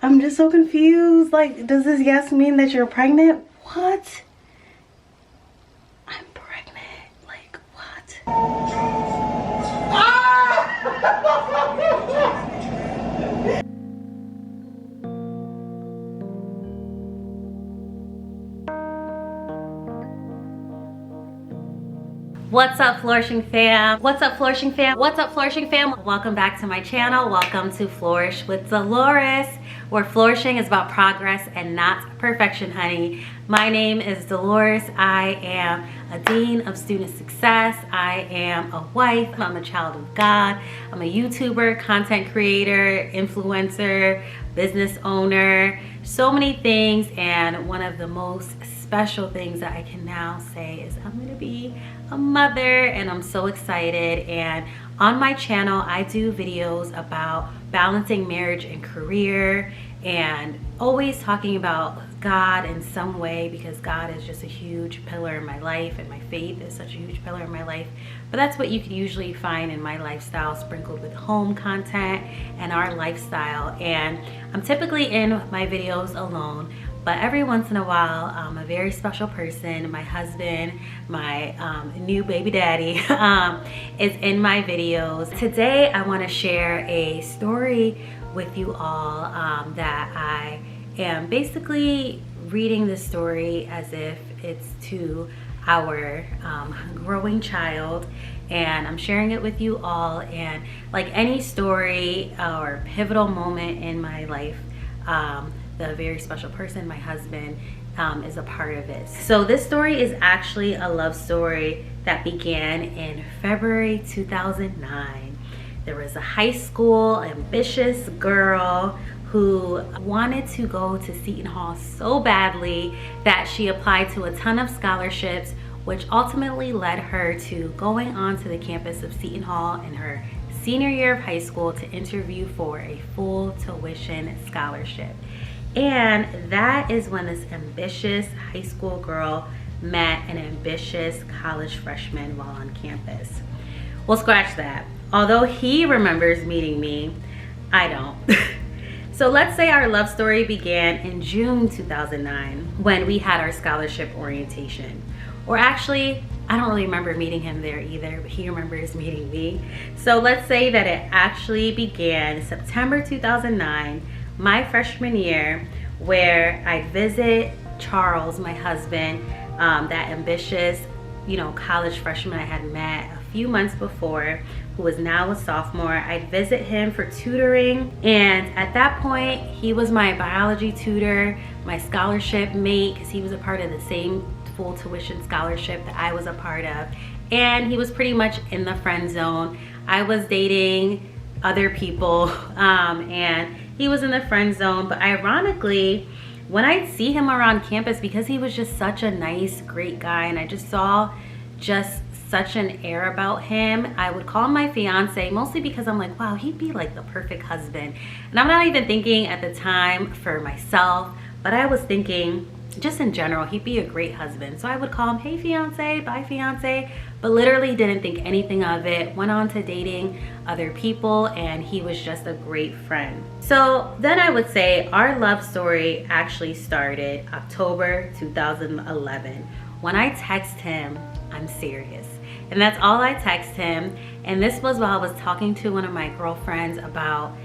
I'm just so confused. Like, does this yes mean that you're pregnant? What? I'm pregnant. Like, what? What's up, Flourishing Fam? What's up, Flourishing Fam? What's up, Flourishing Fam? Welcome back to my channel. Welcome to Flourish with Delores, where flourishing is about progress and not perfection, honey. My name is Delores. I am a Dean of Student Success. I am a wife. I'm a child of God. I'm a YouTuber, content creator, influencer, business owner, so many things. And one of the most special things that I can now say is I'm gonna be a mother, and I'm so excited. And on my channel I do videos about balancing marriage and career, and always talking about God in some way, because God is just a huge pillar in my life, and my faith is such a huge pillar in my life. But that's what you can usually find in my lifestyle, sprinkled with home content and our lifestyle. And I'm typically in my videos alone, but every once in a while, a very special person, my husband, my new baby daddy, is in my videos. Today, I want to share a story with you all that I am basically reading the story as if it's to our growing child, and I'm sharing it with you all. And like any story or pivotal moment in my life, the very special person, my husband, is a part of it. So this story is actually a love story that began in February 2009. There was a high school ambitious girl who wanted to go to Seton Hall so badly that she applied to a ton of scholarships, which ultimately led her to going onto the campus of Seton Hall in her senior year of high school to interview for a full tuition scholarship. And that is when this ambitious high school girl met an ambitious college freshman while on campus. Well, scratch that. Although he remembers meeting me, I don't. So let's say our love story began in June 2009 when we had our scholarship orientation. Or actually, I don't really remember meeting him there either, but he remembers meeting me. So let's say that it actually began September 2009, my freshman year, where I'd visit Charles, my husband, that ambitious, college freshman I had met a few months before, who was now a sophomore. I'd visit him for tutoring, and at that point, he was my biology tutor, my scholarship mate, because he was a part of the same full tuition scholarship that I was a part of, and he was pretty much in the friend zone. I was dating other people, and he was in the friend zone. But ironically, when I'd see him around campus, because he was just such a nice, great guy, and I just saw just such an air about him, I would call him my fiance, mostly because I'm like, wow, he'd be like the perfect husband. And I'm not even thinking at the time for myself, but I was thinking just in general, he'd be a great husband. So I would call him, hey fiance, bye fiance, but literally didn't think anything of it. Went on to dating other people, and he was just a great friend. So then I would say our love story actually started October 2011 when I text him, I'm serious. And that's all I text him. And this was while I was talking to one of my girlfriends about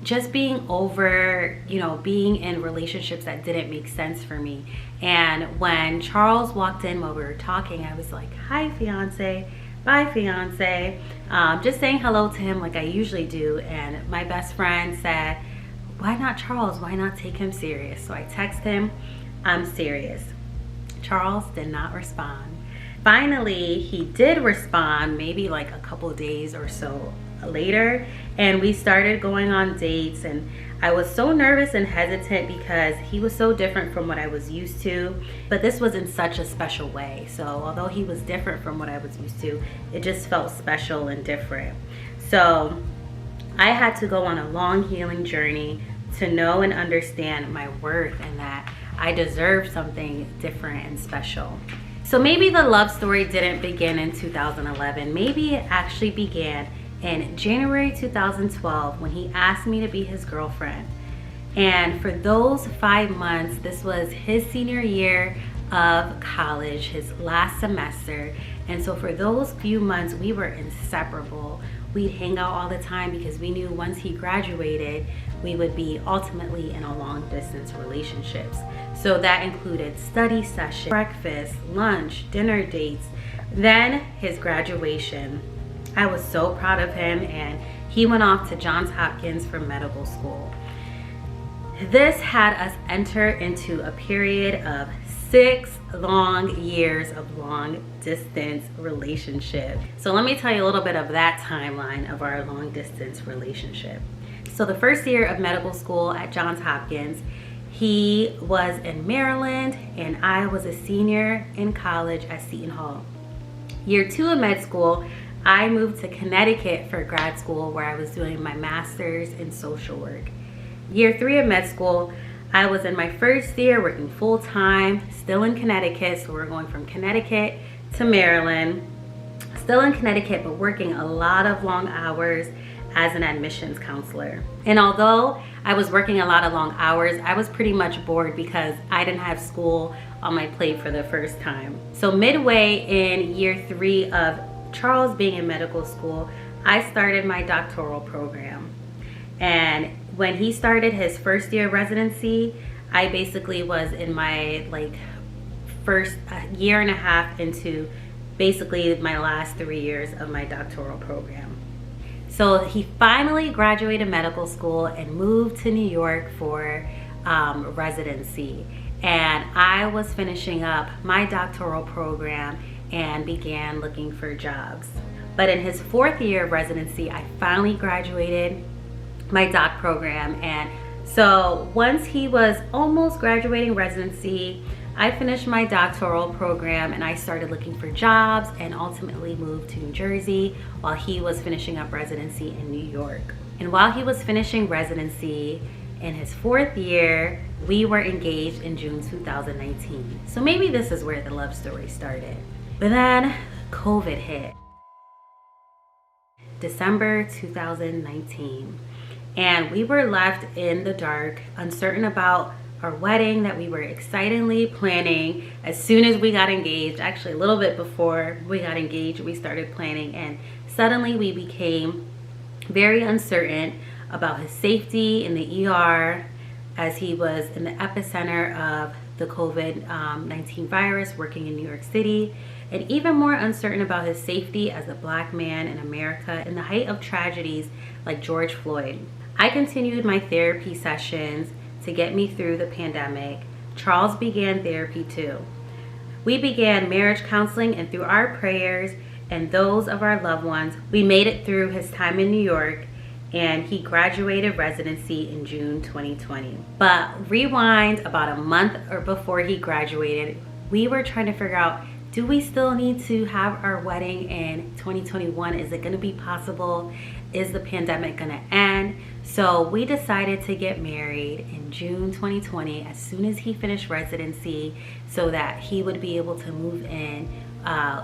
just being over, being in relationships that didn't make sense for me. And when Charles walked in while we were talking, I was like, hi fiance, bye fiance, just saying hello to him like I usually do. And my best friend said, why not Charles? Why not take him serious? So I text him, I'm serious. Charles did not respond. Finally, he did respond, maybe like a couple days or so later, and we started going on dates. And I was so nervous and hesitant because he was so different from what I was used to, but this was in such a special way. So although he was different from what I was used to, it just felt special and different. So I had to go on a long healing journey to know and understand my worth, and that I deserve something different and special. So maybe the love story didn't begin in 2011. Maybe it actually began in January 2012 when he asked me to be his girlfriend. And for those 5 months, this was his senior year of college, his last semester. And so for those few months, we were inseparable. We'd hang out all the time because we knew once he graduated, we would be ultimately in a long distance relationships. So that included study sessions, breakfast, lunch, dinner dates, then his graduation. I was so proud of him, and he went off to Johns Hopkins for medical school. This had us enter into a period of 6 long years of long distance relationship. So let me tell you a little bit of that timeline of our long distance relationship. So the first year of medical school at Johns Hopkins, he was in Maryland and I was a senior in college at Seton Hall. Year 2 of med school, I moved to Connecticut for grad school where I was doing my master's in social work. Year 3 of med school, I was in my first year working full-time, still in Connecticut. So we're going from Connecticut to Maryland, still in Connecticut, but working a lot of long hours as an admissions counselor. And although I was working a lot of long hours, I was pretty much bored because I didn't have school on my plate for the first time. So midway in year 3 of Charles being in medical school, I started my doctoral program. And when he started his first year of residency, I basically was in my first year and a half into basically my last 3 years of my doctoral program. So he finally graduated medical school and moved to New York for residency. And I was finishing up my doctoral program and began looking for jobs. But in his 4th year of residency, I finally graduated my doc program. And so once he was almost graduating residency, I finished my doctoral program and I started looking for jobs and ultimately moved to New Jersey while he was finishing up residency in New York. And while he was finishing residency in his 4th year, we were engaged in June 2019. So maybe this is where the love story started. But then COVID hit. December 2019. And we were left in the dark, uncertain about our wedding that we were excitedly planning as soon as we got engaged. Actually, a little bit before we got engaged, we started planning, and suddenly we became very uncertain about his safety in the ER as he was in the epicenter of the COVID-19 virus, working in New York City, and even more uncertain about his safety as a Black man in America in the height of tragedies like George Floyd. I continued my therapy sessions to get me through the pandemic. Charles began therapy too. We began marriage counseling, and through our prayers and those of our loved ones, we made it through his time in New York, and he graduated residency in June 2020. But rewind about a month or before he graduated, we were trying to figure out, do we still need to have our wedding in 2021? Is it gonna be possible? Is the pandemic gonna end? So we decided to get married in June 2020 as soon as he finished residency so that he would be able to move in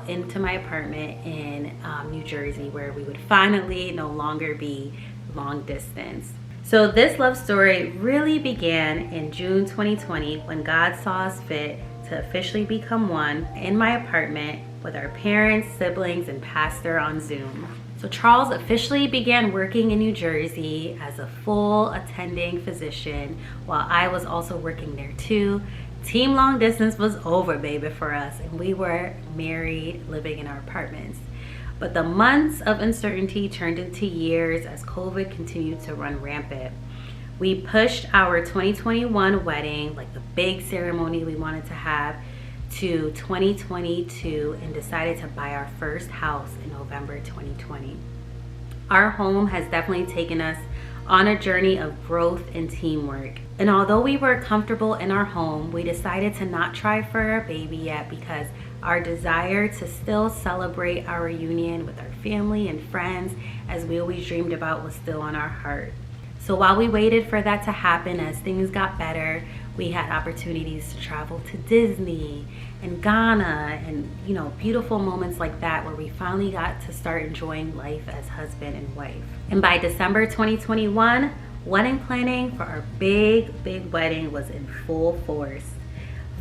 into my apartment in New Jersey, where we would finally no longer be long distance. So this love story really began in June 2020 when God saw us fit to officially become one in my apartment with our parents, siblings, and pastor on Zoom. So Charles officially began working in New Jersey as a full attending physician while I was also working there too. Team long distance was over, baby, for us, and we were married, living in our apartments. But the months of uncertainty turned into years as COVID continued to run rampant. We pushed our 2021 wedding, like the big ceremony we wanted to have, to 2022 and decided to buy our first house in November 2020. Our home has definitely taken us on a journey of growth and teamwork. And although we were comfortable in our home, we decided to not try for a baby yet because our desire to still celebrate our union with our family and friends, as we always dreamed about, was still on our heart. So while we waited for that to happen, as things got better, we had opportunities to travel to Disney and Ghana and, you know, beautiful moments like that where we finally got to start enjoying life as husband and wife. And by December 2021, Wedding planning for our big wedding was in full force.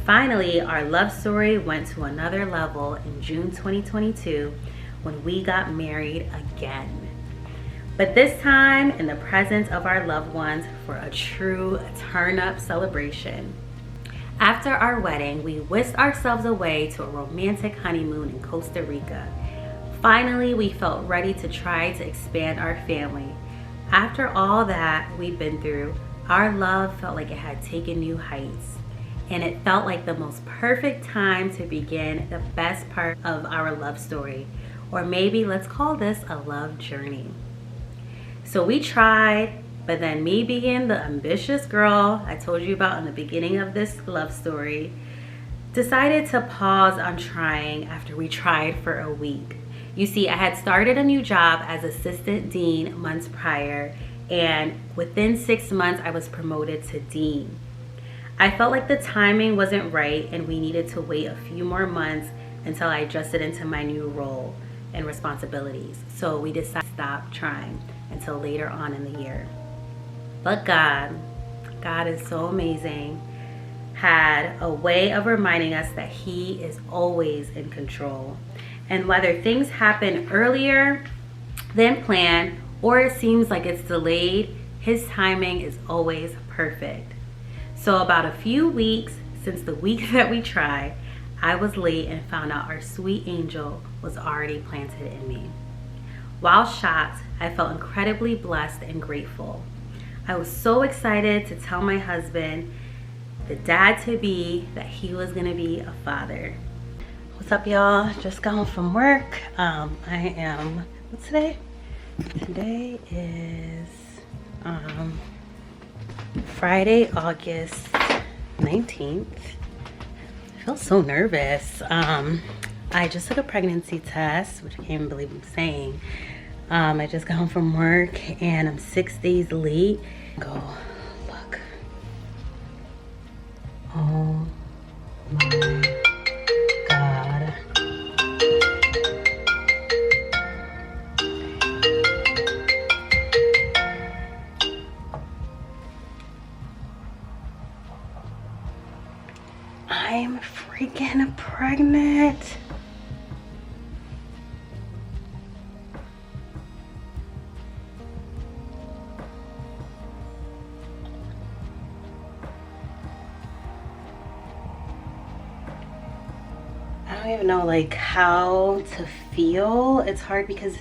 Finally, our love story went to another level in June 2022 when we got married again. But this time in the presence of our loved ones for a true turn-up celebration. After our wedding, we whisked ourselves away to a romantic honeymoon in Costa Rica. Finally, we felt ready to try to expand our family. After all that we've been through, our love felt like it had taken new heights. And it felt like the most perfect time to begin the best part of our love story. Or maybe let's call this a love journey. So we tried, but then me being the ambitious girl I told you about in the beginning of this love story, decided to pause on trying after we tried for a week. You see, I had started a new job as assistant dean months prior, and within 6 months I was promoted to dean. I felt like the timing wasn't right and we needed to wait a few more months until I adjusted into my new role and responsibilities. So we decided to stop trying until later on in the year. But God is so amazing, had a way of reminding us that He is always in control. And whether things happen earlier than planned or it seems like it's delayed, His timing is always perfect. So about a few weeks since the week that we tried, I was late and found out our sweet angel was already planted in me. While shocked, I felt incredibly blessed and grateful. I was so excited to tell my husband, the dad-to-be, that he was gonna be a father. What's up, y'all? Just got home from work. What's today? Today is Friday, August 19th. I feel so nervous. I just took a pregnancy test, which I can't even believe I'm saying. I just got home from work and I'm 6 days late. Go look. Oh my God. I'm freaking pregnant. I don't even know like how to feel. It's hard because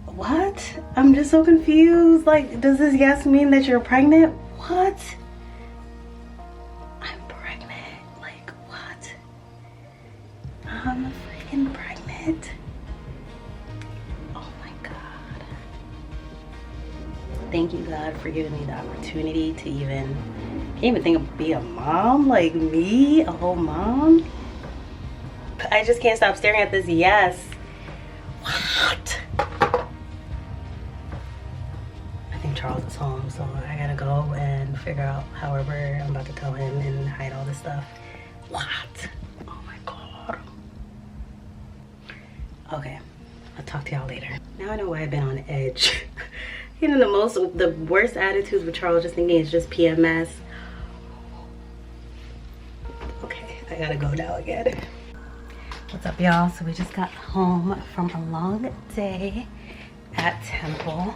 what? I'm just so confused. Like, does this yes mean that you're pregnant? What? I'm pregnant. Like, what? I'm freaking pregnant. Oh my God. Thank you, God, for giving me the opportunity to can't even think of being a mom, like me, a whole mom. I just can't stop staring at this yes. What? I think Charles is home, so I gotta go and figure out however I'm about to tell him and hide all this stuff. What? Oh my God. Okay, I'll talk to y'all later. Now I know why I've been on edge. You know, the worst attitudes with Charles, just thinking it's just PMS. Okay, I gotta go now again. What's up, y'all? So we just got home from a long day at Temple.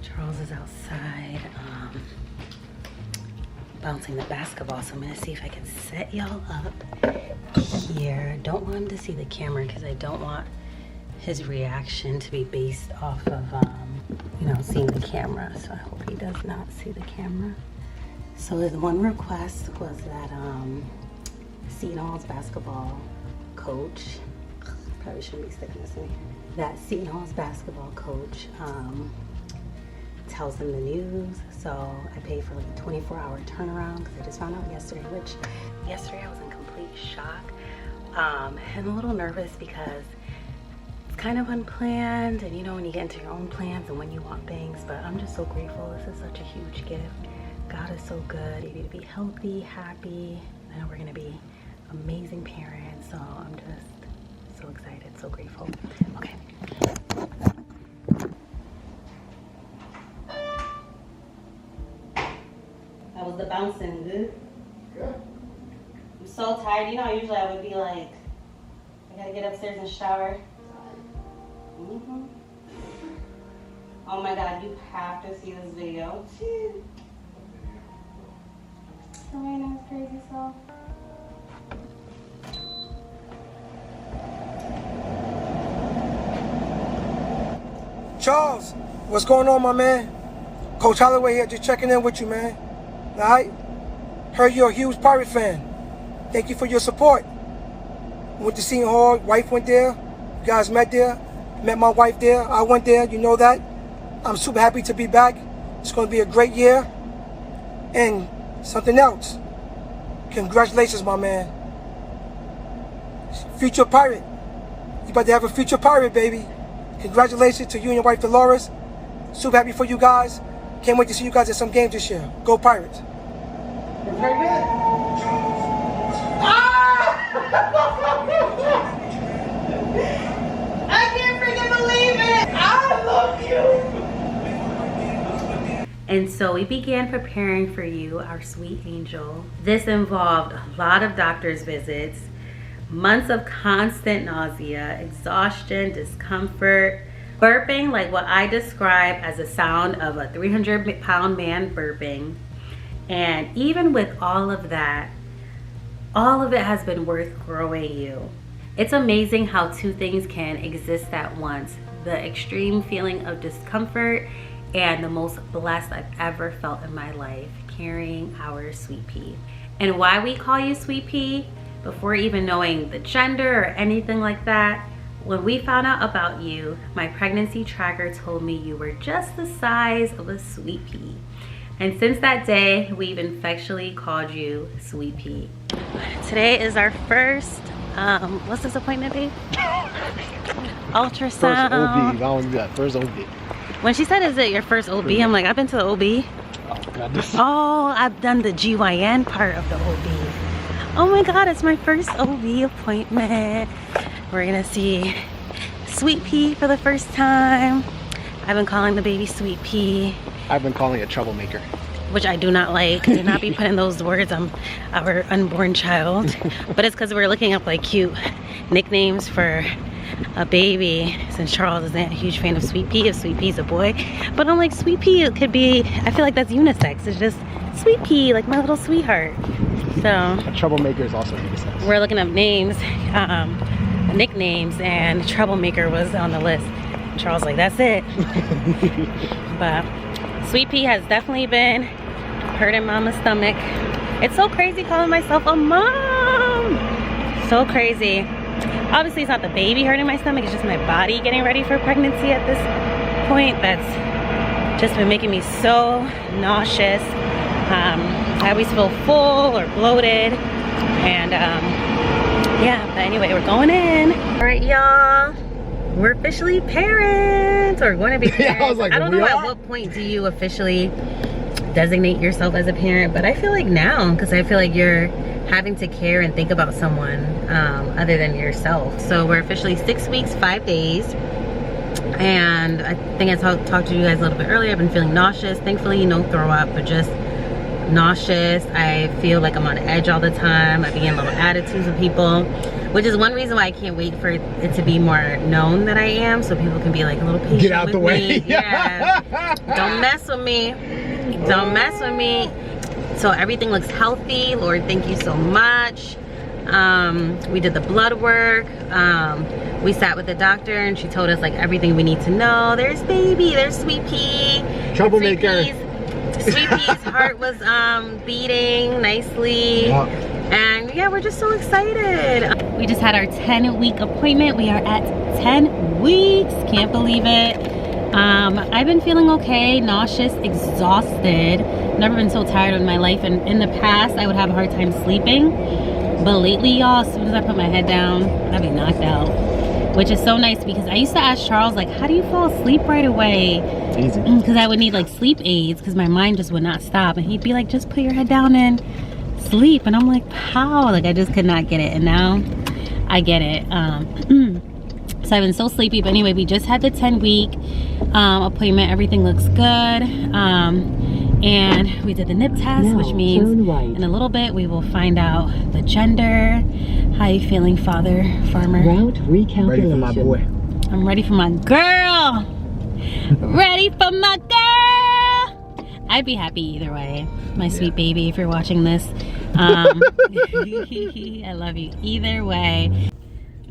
Charles is outside bouncing the basketball, so I'm gonna see if I can set y'all up here. Don't want him to see the camera because I don't want his reaction to be based off of you know, seeing the camera. So I hope he does not see the camera. So his one request was that Seton Hall's basketball coach, probably shouldn't be sticking this in, that Seton Hall's basketball coach tells them the news. So I paid for like a 24-hour turnaround because I just found out yesterday, which yesterday I was in complete shock and a little nervous because it's kind of unplanned, and you know, when you get into your own plans and when you want things, but I'm just so grateful. This is such a huge gift. God is so good. You need to be healthy, happy. I know we're gonna be amazing parents, so I'm just so excited, so grateful. Okay. Was the bouncing good? Good. I'm so tired. You know, usually I would be like, I gotta get upstairs and shower. Oh my God, you have to see this video. Serena's crazy self. Charles, what's going on, my man? Coach Holloway here, just checking in with you, man. All right? Heard you're a huge Pirate fan. Thank you for your support. Went to Seton Hall, wife went there. You guys met there. Met my wife there. I went there, you know that. I'm super happy to be back. It's going to be a great year. And something else. Congratulations, my man. Future Pirate. You about to have a future Pirate, baby. Congratulations to you and your wife, Delores. Super happy for you guys. Can't wait to see you guys at some games this year. Go Pirates. Very good. I can't freaking believe it. I love you. And so we began preparing for you, our sweet angel. This involved a lot of doctor's visits, months of constant nausea, exhaustion, discomfort, burping like what I describe as the sound of a 300-pound man burping. And even with all of that, all of it has been worth growing you. It's amazing how two things can exist at once. The extreme feeling of discomfort and the most blessed I've ever felt in my life, carrying our Sweet Pea. And why we call you Sweet Pea, before even knowing the gender or anything like that, when we found out about you, my pregnancy tracker told me you were just the size of a sweet pea. And since that day, we've affectionately called you Sweet Pea. Today is our first, what's this appointment, babe? Ultrasound. First OB, I don't do that. First OB. When she said, is it your first OB? I'm like, I've been to the OB. Oh, goodness. Oh, I've done the GYN part of the OB. Oh my God, it's my first OB appointment. We're gonna see Sweet Pea for the first time. I've been calling the baby Sweet Pea. I've been calling it troublemaker. Which I do not like. Do not be putting those words on our unborn child. But it's because we're looking up like cute nicknames for a baby, since Charles isn't a huge fan of Sweet Pea, if Sweet Pea's a boy. But I'm like, Sweet Pea, it could be, I feel like that's unisex. It's just Sweet Pea, like my little sweetheart. So A troublemaker is also unisex. we're looking up names, nicknames, and troublemaker was on the list. Charles like, that's it. But Sweet Pea has definitely been hurting mama's stomach. It's so crazy calling myself a mom. So crazy. Obviously it's not the baby hurting my stomach, it's just my body getting ready for pregnancy at this point. That's just been making me so nauseous. I always feel full or bloated. And yeah, but anyway, we're going in. All right, y'all. We're officially parents, or going to be parents. Yeah, I was like, I don't know at what point do you officially designate yourself as a parent, but I feel like now, because I feel like you're having to care and think about someone other than yourself. So we're officially 6 weeks, 5 days. And I think I talked to you guys a little bit earlier. I've been feeling nauseous. Thankfully, no throw up, but just nauseous. I feel like I'm on edge all the time. I begin little attitudes with people, which is one reason why I can't wait for it to be more known that I am, so people can be like a little patient. Get out the way. Yeah. Don't mess with me. Don't mess with me. So everything looks healthy. Lord, thank you so much. We did the blood work. We sat with the doctor and she told us like everything we need to know. There's baby, there's Sweet Pea. Troublemaker. Sweet Pea's heart was beating nicely. Yep. And yeah, we're just so excited. We just had our 10-week appointment. We are at 10 weeks. Can't believe it. I've been feeling okay, nauseous, exhausted. Never been so tired in my life. And in the past, I would have a hard time sleeping. But lately, y'all, as soon as I put my head down, I'd be knocked out. Which is so nice because I used to ask Charles, like, how do you fall asleep right away? Easy. Because I would need like sleep aids because my mind just would not stop. And he'd be like, just put your head down and sleep. And I'm like, how? Like, I just could not get it. And now I get it. So I've been so sleepy. But anyway, we just had the 10-week appointment. Everything looks good. And we did the nip test, which means in a little bit we will find out the gender. How you feeling, father, farmer? Route recalculation. Ready for my boy. I'm ready for my girl. Ready for my girl. I'd be happy either way, my sweet baby, if you're watching this. I love you either way.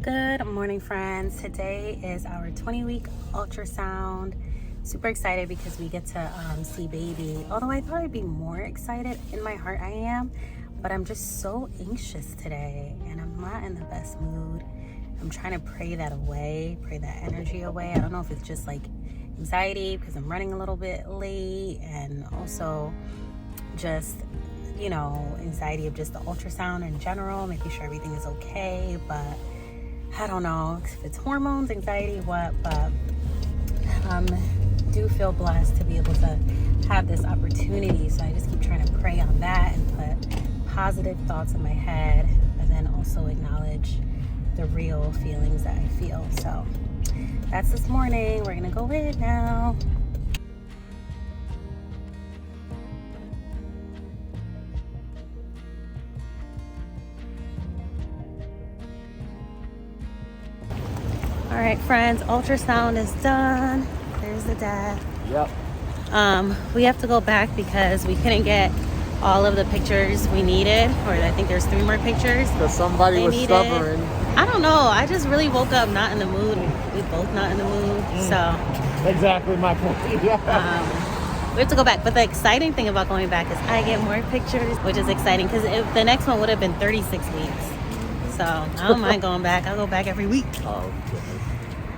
Good morning, friends. Today is our 20-week ultrasound. Super excited because we get to see baby. Although I thought I'd be more excited, in my heart I am, but I'm just so anxious today and I'm not in the best mood. I'm trying to pray that away, pray that energy away. I don't know if it's just like anxiety because I'm running a little bit late, and also just, you know, anxiety of just the ultrasound in general, making sure everything is okay. But I don't know if it's hormones, anxiety, what, but do feel blessed to be able to have this opportunity. So I just keep trying to pray on that and put positive thoughts in my head, but then also acknowledge the real feelings that I feel. So that's this morning. We're gonna go in now. All right, friends, ultrasound is done. There's the dad. Yep. We have to go back because we couldn't get all of the pictures we needed, or I think there's 3 more pictures. Because somebody was stubborn. I don't know. I just really woke up not in the mood. We both not in the mood. So Exactly my point. Yeah. we have to go back. But the exciting thing about going back is I get more pictures, which is exciting because the next one would have been 36 weeks. So I don't mind going back. I'll go back every week. Oh, goodness.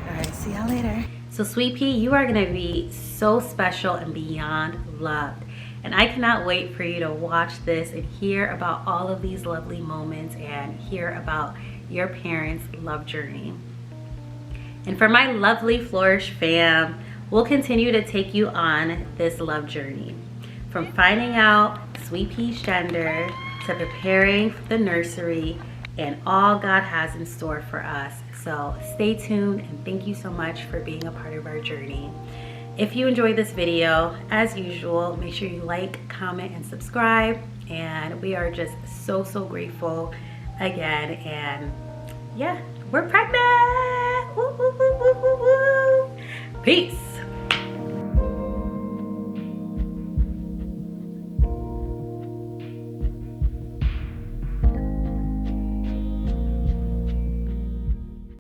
All right, see y'all later. So Sweet Pea, you are gonna be so special and beyond loved. And I cannot wait for you to watch this and hear about all of these lovely moments and hear about your parents' love journey. And for my lovely Flourish fam, we'll continue to take you on this love journey. From finding out Sweet Pea's gender to preparing for the nursery and all God has in store for us. So stay tuned and thank you so much for being a part of our journey. If you enjoyed this video, as usual, make sure you like, comment, and subscribe. And we are just so grateful again. And yeah, we're pregnant.